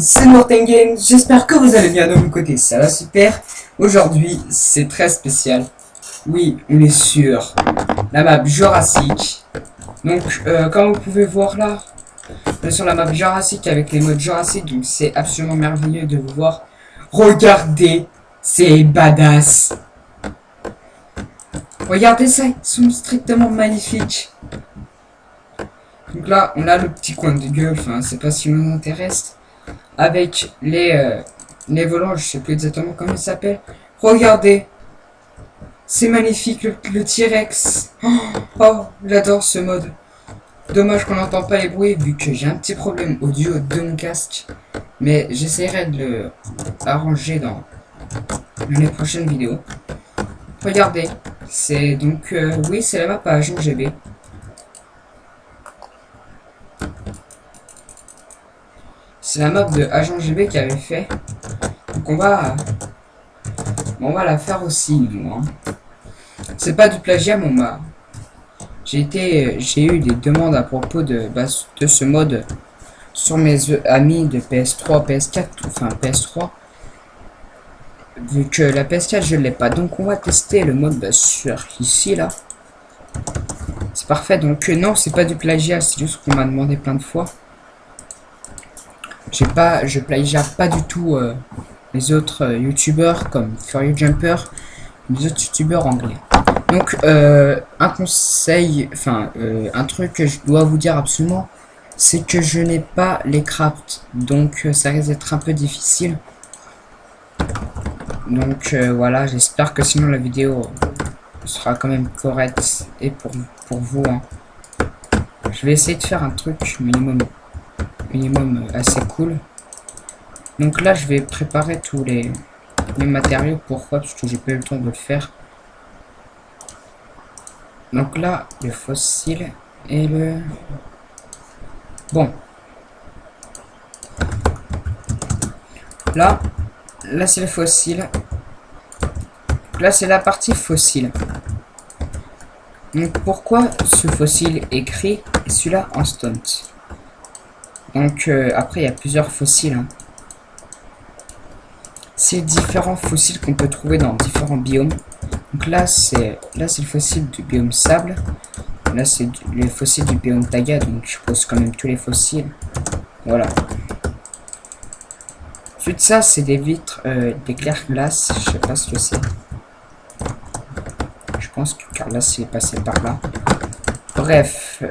c'est Mortengen, j'espère que vous allez bien de mon côté, ça va super. Aujourd'hui, c'est très spécial. Oui, on est sur la map Jurassic. Donc, comme vous pouvez voir là, on est sur la map Jurassic avec les modes Jurassic, donc c'est absolument merveilleux de vous voir. Regardez, c'est badass. Regardez ça, ils sont strictement magnifiques. Donc là, on a le petit coin de gueule, enfin, c'est pas si nous intéresse. Avec les volants, je sais plus exactement comment ils s'appellent. Regardez, c'est magnifique le T-Rex. Oh, j'adore ce mode. Dommage qu'on n'entend pas les bruits vu que j'ai un petit problème audio de mon casque. Mais j'essaierai de le arranger dans les prochaines vidéos. Regardez, c'est donc oui, c'est la map à Agent GB. C'est la map de Agent GB qui avait fait. Donc on va la faire aussi, nous. Hein. C'est pas du plagiat, mon m'a. J'ai eu des demandes à propos de ce mode sur mes amis de PS3, PS4, enfin PS3. Vu que la PS4 je l'ai pas, donc on va tester le mode sur ici là. C'est parfait. Donc non, c'est pas du plagiat, c'est juste qu'on m'a demandé plein de fois. Je plagiat pas du tout les autres youtubeurs comme Furious Jumper, les autres youtubeurs anglais. Donc un conseil, enfin un truc que je dois vous dire absolument, c'est que je n'ai pas les crafts, donc ça risque d'être un peu difficile. Donc voilà, j'espère que sinon la vidéo sera quand même correcte et pour vous. Hein. Je vais essayer de faire un truc minimum assez cool. Donc là je vais préparer tous les matériaux. Pourquoi? Parce que j'ai pas eu le temps de le faire. Donc là le fossile et le bon, là c'est le fossile. Là c'est la partie fossile. Donc pourquoi ce fossile est gris et celui-là en stunt? Donc après il y a plusieurs fossiles. Hein. C'est différents fossiles qu'on peut trouver dans différents biomes. Donc là c'est le fossile du biome sable. Là c'est les fossiles du biome taiga. Donc je pose quand même tous les fossiles. Voilà. Ensuite ça c'est des vitres, des clairs glaces. Je sais pas ce que c'est. Je pense que Carlas est passé par là. Bref,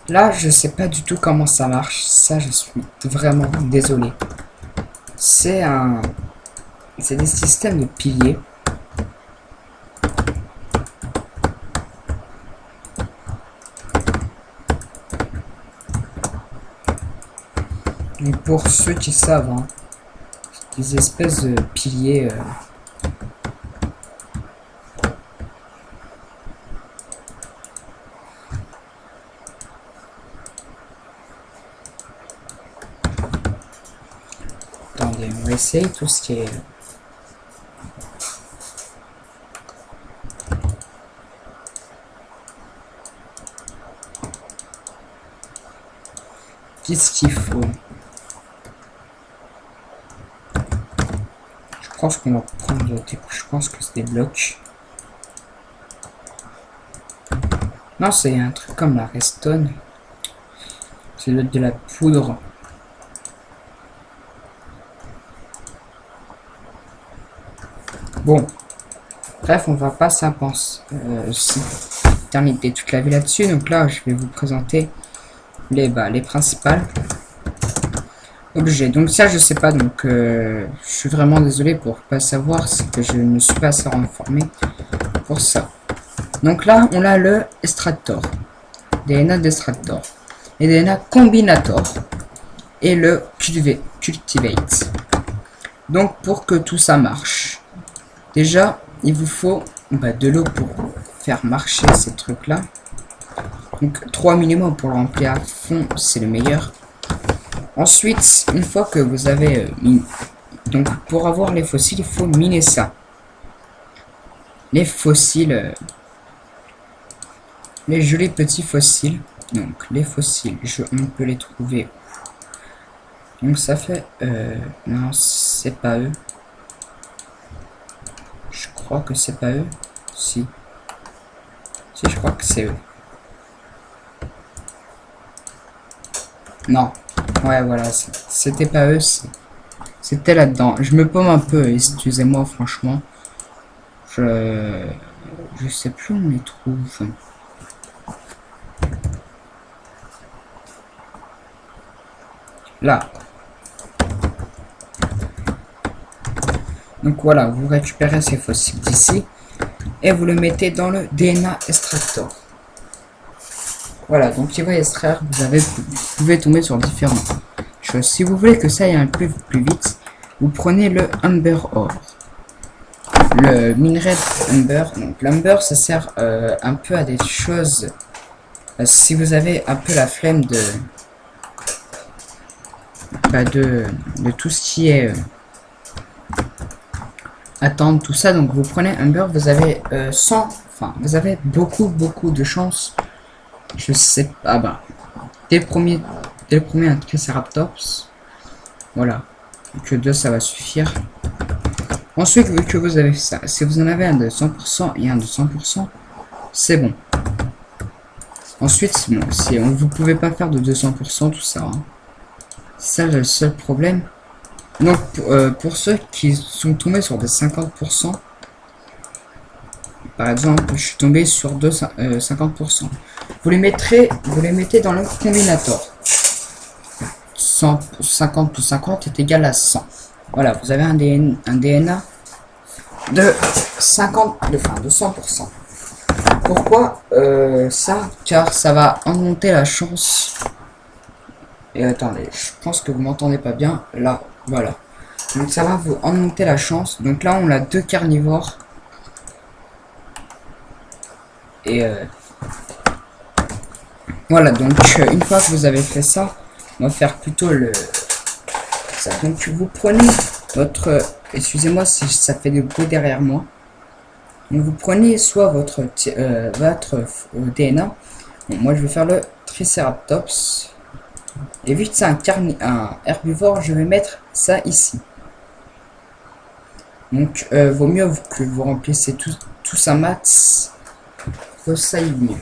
là je sais pas du tout comment ça marche. Ça je suis vraiment désolé. C'est des systèmes de piliers. Donc pour ceux qui savent, hein, des espèces de piliers. Attendez, on va essayer tout ce qui est... Qu'est-ce qu'il faut? Je pense qu'on va prendre des... Je pense que c'est des blocs. Non, c'est un truc comme la redstone. C'est de la poudre. Bon, bref, on va pas terminer toute la vie là-dessus. Donc là, je vais vous présenter les principales objets. Donc ça, je sais pas. Donc, je suis vraiment désolé pour pas savoir, c'est que je ne suis pas assez informé pour ça. Donc là, on a le extractor, DNA d'extractor, et DNA combinator, et le cultivate. Donc pour que tout ça marche. Déjà, il vous faut de l'eau pour faire marcher ces trucs-là. Donc 3 minimum pour le remplir à fond, c'est le meilleur. Ensuite, une fois que vous avez donc pour avoir les fossiles, il faut miner ça. Les fossiles, les jolis petits fossiles. Donc les fossiles, on peut les trouver Donc ça fait... non, c'est pas eux. Je crois que c'est pas eux. Si. Si, je crois que c'est eux. Non. Ouais, voilà. C'était pas eux. C'était là-dedans. Je me paume un peu. Excusez-moi, franchement. Je sais plus où on les trouve. Là. Donc voilà, vous récupérez ces fossiles d'ici et vous le mettez dans le DNA extractor. Voilà, donc il va extraire, vous pouvez tomber sur différentes choses. Si vous voulez que ça aille un peu plus vite, vous prenez le Amber Ore. Le minerai Amber, donc l'Amber ça sert un peu à des choses. Si vous avez un peu la flemme de tout ce qui est attendre tout ça, donc vous prenez Amber, vous avez vous avez beaucoup de chance. Je sais pas, ah bah dès le premier un Triceratops, voilà, que 2 ça va suffire. Ensuite, vu que vous avez ça, si vous en avez un de 100% et un de 100%, c'est bon. Ensuite, bon, si vous pouvez pas faire de 200% tout ça, hein. C'est ça le seul problème. Donc pour ceux qui sont tombés sur des 50%, par exemple, je suis tombé sur 50%. Vous les mettez dans le combinator. 50 plus 50 est égal à 100. Voilà, vous avez un DNA de 100%. Pourquoi ça? Car ça va augmenter la chance. Et attendez, je pense que vous m'entendez pas bien. Là, voilà. Donc ça va vous augmenter la chance. Donc là, on a 2 carnivores. Et voilà, donc une fois que vous avez fait ça, on va faire plutôt ça. Donc vous prenez votre... excusez-moi si ça fait du bruit derrière moi. Donc vous prenez soit votre DNA. Bon, moi je vais faire le Triceratops. Et vu que c'est un herbivore, je vais mettre ça ici. Donc vaut mieux que vous remplissez tout ça max. Que ça y mieux.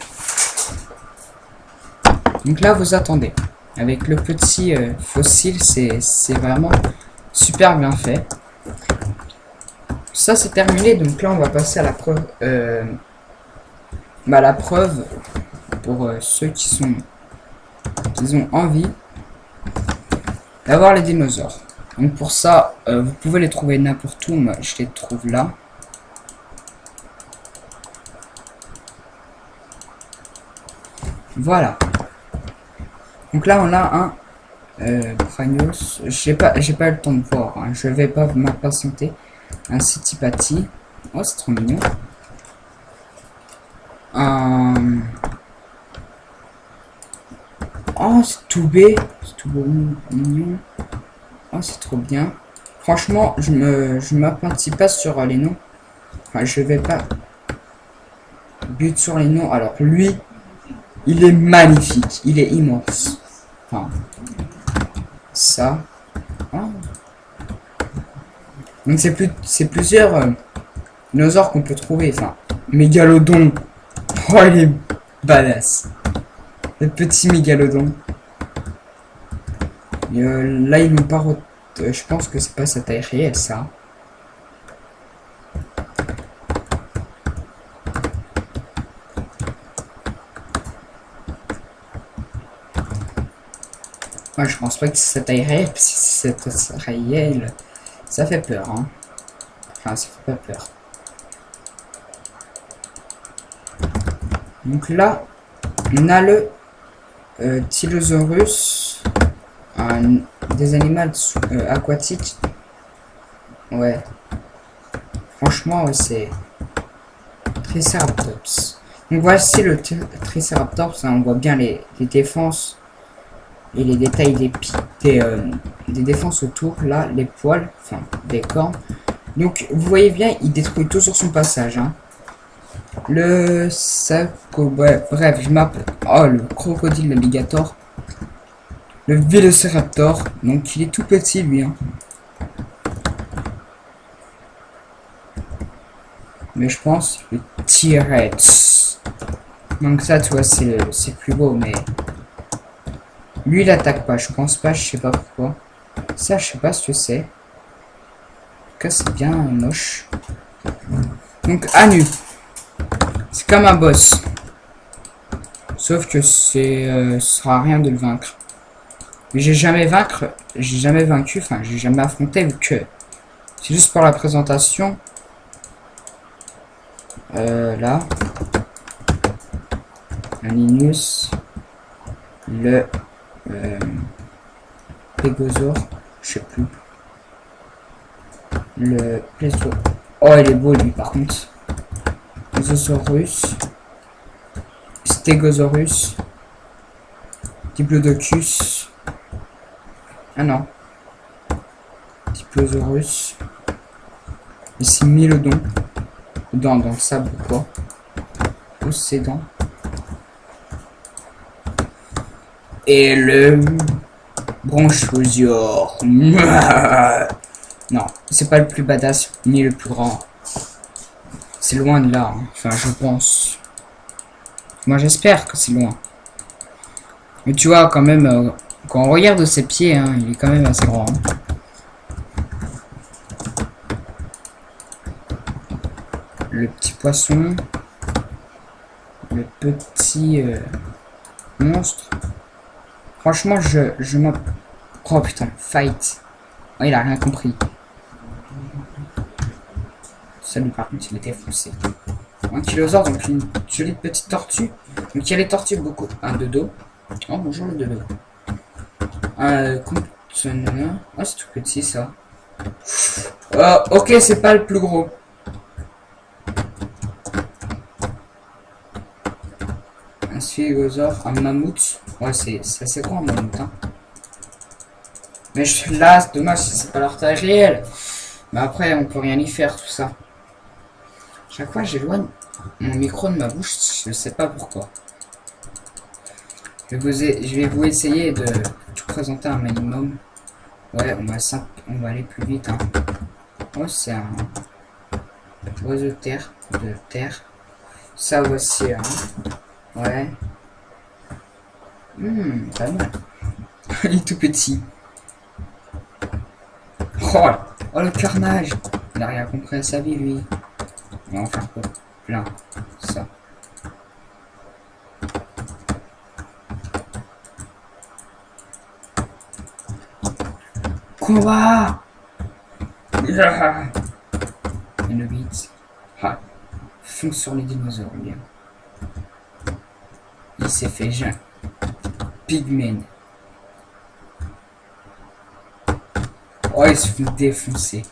Donc là vous attendez. Avec le petit fossile, c'est vraiment super bien fait. Ça c'est terminé, donc là on va passer à la preuve. La preuve pour ceux qui ont envie d'avoir les dinosaures. Donc pour ça, vous pouvez les trouver n'importe où. Moi, je les trouve là. Voilà. Donc là on a un Bragnos. J'ai pas le temps de voir. Hein. Je vais pas m'impatienter. Un Citipati. Oh c'est trop mignon. Oh c'est tout bé. C'est tout beau, mignon. Oh c'est trop bien. Franchement je m'appesantis pas sur les noms. Enfin je vais pas but sur les noms. Alors lui il est magnifique. Il est immense. Enfin ça. Oh. Donc c'est plusieurs dinosaures qu'on peut trouver. Enfin, mégalodon. Oh, il est badass. Le petit mégalodon. Et, là, ils n'ont pas. Je pense que c'est pas sa taille réelle, ça. Moi, je pense pas que c'est sa taille réelle. Si c'est sa taille réelle, ça fait peur, hein. Enfin, ça fait pas peur. Donc là, on a le Tylosaurus, des animaux aquatiques. Ouais. Franchement, ouais, c'est Triceratops. Donc voici le Triceratops. Hein, on voit bien les défenses et les détails des défenses autour. Là, les poils, enfin des cornes. Donc vous voyez bien, il détruit tout sur son passage. Hein. Le saco, bref, je m'appelle. Oh, le crocodile alligator. Le Vélociraptor. Donc il est tout petit lui. Hein. Mais je pense le T-Rex. Donc ça, tu vois, c'est plus beau, mais... Lui, il attaque pas, je pense pas, je sais pas pourquoi. Ça, je sais pas ce que c'est. En tout cas, c'est bien moche. Donc, Anu. C'est comme un boss. Sauf que ce sera rien de le vaincre. Mais j'ai jamais vaincu, enfin, j'ai jamais affronté, vu que c'est juste pour la présentation. Là. Aninus. Le... Pégosaure. Je sais plus. Le Pléso. Oh, il est beau, lui, par contre. Zosaurus. Stegosaurus. Diplodocus. Ah non. Diplosaurus. Ici, Mylodon. Dans le sable ou quoi. Possédant. Et le Bronchosaure. Non, c'est pas le plus badass, ni le plus grand. C'est loin de là. Hein. Enfin, je pense. Moi, j'espère que c'est loin. Mais tu vois, quand même, quand on regarde ses pieds, hein, il est quand même assez grand. Hein. Le petit poisson. Le petit monstre. Franchement, je m'en... Oh putain, fight. Oh, il a rien compris. Salut, par contre, il était foncé. Ankylosaure, donc une jolie petite tortue. Donc il y a les tortues beaucoup. Un dodo. Oh, bonjour le dodo. Oh, c'est tout petit ça. Ok, c'est pas le plus gros. Un sphégosaure, un mammouth. Ouais, c'est assez grand un mammouth. Hein. Mais là, c'est dommage, c'est pas leur taille réelle. Mais après, on peut rien y faire, tout ça. Chaque fois, j'éloigne mon micro de ma bouche, je sais pas pourquoi. Je vais vous essayer de tout présenter un minimum. Ouais, on va aller plus vite. Hein. Oh, c'est un oiseau de terre. Ça voici. Hein. Ouais. Pas mal. Il est tout petit. Oh, le carnage. Il a rien compris à sa vie, lui. On va en faire quoi? Plein. Ça. Combat. Et le beat. Ah. Fonce sur les dinosaures, lui. Il s'est fait jeun. Pigman. Oh, il se fait défoncer.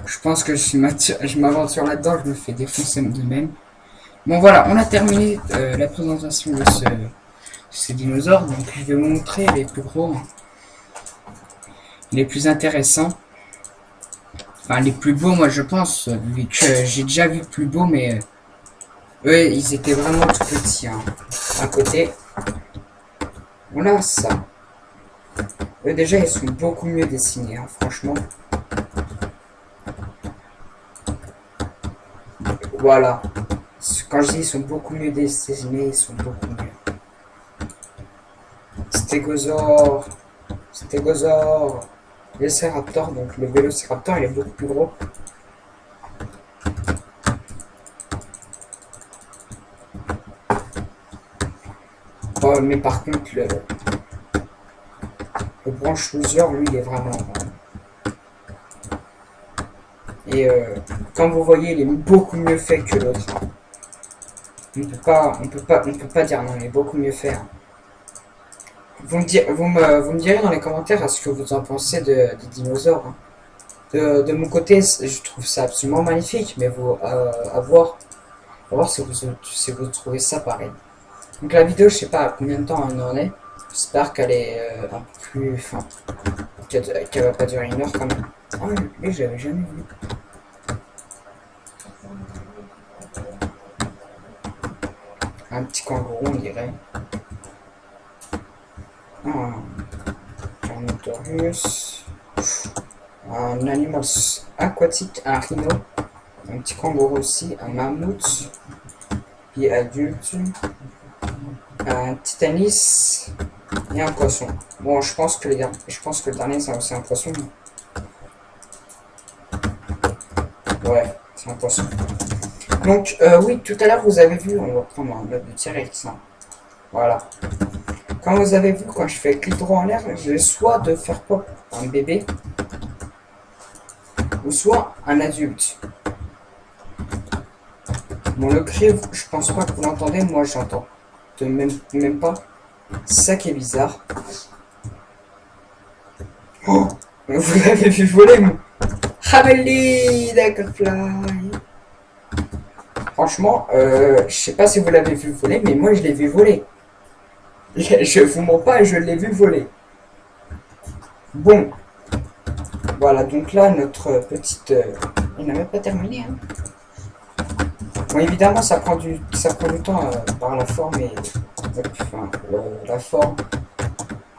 Je pense que je m'aventure là-dedans, je me fais défoncer de même. Bon voilà, on a terminé la présentation de ces dinosaures. Donc je vais vous montrer les plus gros, les plus intéressants. Enfin les plus beaux moi je pense, vu que j'ai déjà vu plus beau, mais eux ils étaient vraiment tout petits. Hein. À côté, voilà ça. Eux déjà ils sont beaucoup mieux dessinés, hein, franchement. Voilà. Quand je dis ils sont beaucoup mieux dessinés, ils sont beaucoup mieux. Stégosaure. Vélociraptor, donc le Vélociraptor il est beaucoup plus gros. Oh, mais par contre le Bronchosaure lui il est vraiment grand. Et comme vous voyez il est beaucoup mieux fait que l'autre. On peut pas dire non, il est beaucoup mieux fait. Hein. Vous me direz dans les commentaires ce que vous en pensez des dinosaures. Hein. De mon côté, je trouve ça absolument magnifique, mais vous, à voir si vous trouvez ça pareil. Donc la vidéo, je sais pas à combien de temps elle en est. J'espère qu'elle est un peu plus... Enfin, qu'elle va pas durer 1 heure quand même. Oh, lui, je l'avais jamais vu. Un petit kangourou, on dirait. Oh. Dorius. Un animal aquatique, un rhino. Un petit kangourou aussi, un mammouth. Puis adulte. Un titanis. Et un poisson. Bon, je pense que le dernier c'est un poisson. Ouais, c'est un poisson. Donc, oui, tout à l'heure, vous avez vu, on va prendre un mode de T-Rex. Hein. Voilà. Quand vous avez vu, quand je fais clic droit en l'air, j'ai soit de faire pop un bébé, ou soit un adulte. Bon, le cri, je pense pas que vous l'entendez, moi j'entends. Même pas. C'est ça qui est bizarre. Oh, vous l'avez vu voler, moi. Hameli, Dragonfly. Franchement, je sais pas si vous l'avez vu voler, mais moi je l'ai vu voler. Je vous mens pas, je l'ai vu voler. Bon, voilà, donc là notre petite... il n'a même pas terminé. Hein. Bon, évidemment, ça prend du temps par la forme et enfin, la forme,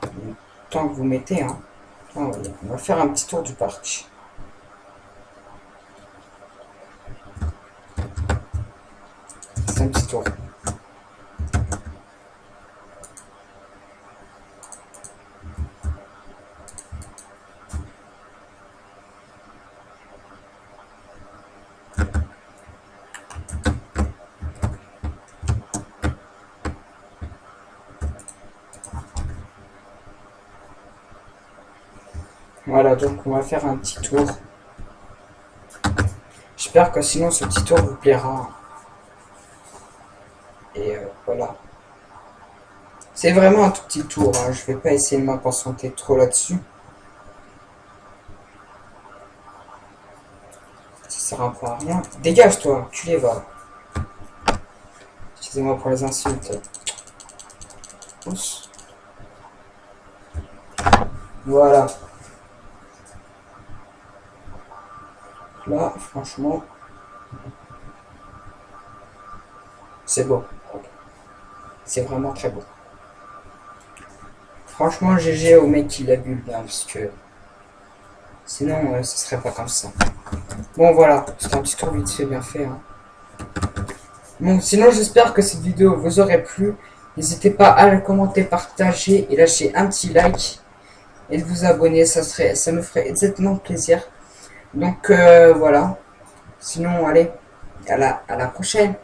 le temps que vous mettez. Hein. On va faire un petit tour du parc. C'est un petit tour. Voilà, donc on va faire un petit tour. J'espère que sinon ce petit tour vous plaira. Et voilà. C'est vraiment un tout petit tour. Hein. Je vais pas essayer de m'impatienter trop là-dessus. Ça sert un peu à rien. Dégage-toi, tu les vas. Excusez-moi pour les insultes. Oups. Voilà. Là, franchement, c'est beau. C'est vraiment très beau. Franchement, GG au mec qui l'a bu bien, parce que sinon, ce serait pas comme ça. Bon, voilà, c'est un petit tour vite fait, bien fait. Hein. Bon, sinon, j'espère que cette vidéo vous aurait plu. N'hésitez pas à la commenter, partager et lâcher un petit like. Et de vous abonner, ça me ferait exactement plaisir. Donc, voilà. Sinon, allez, à la prochaine.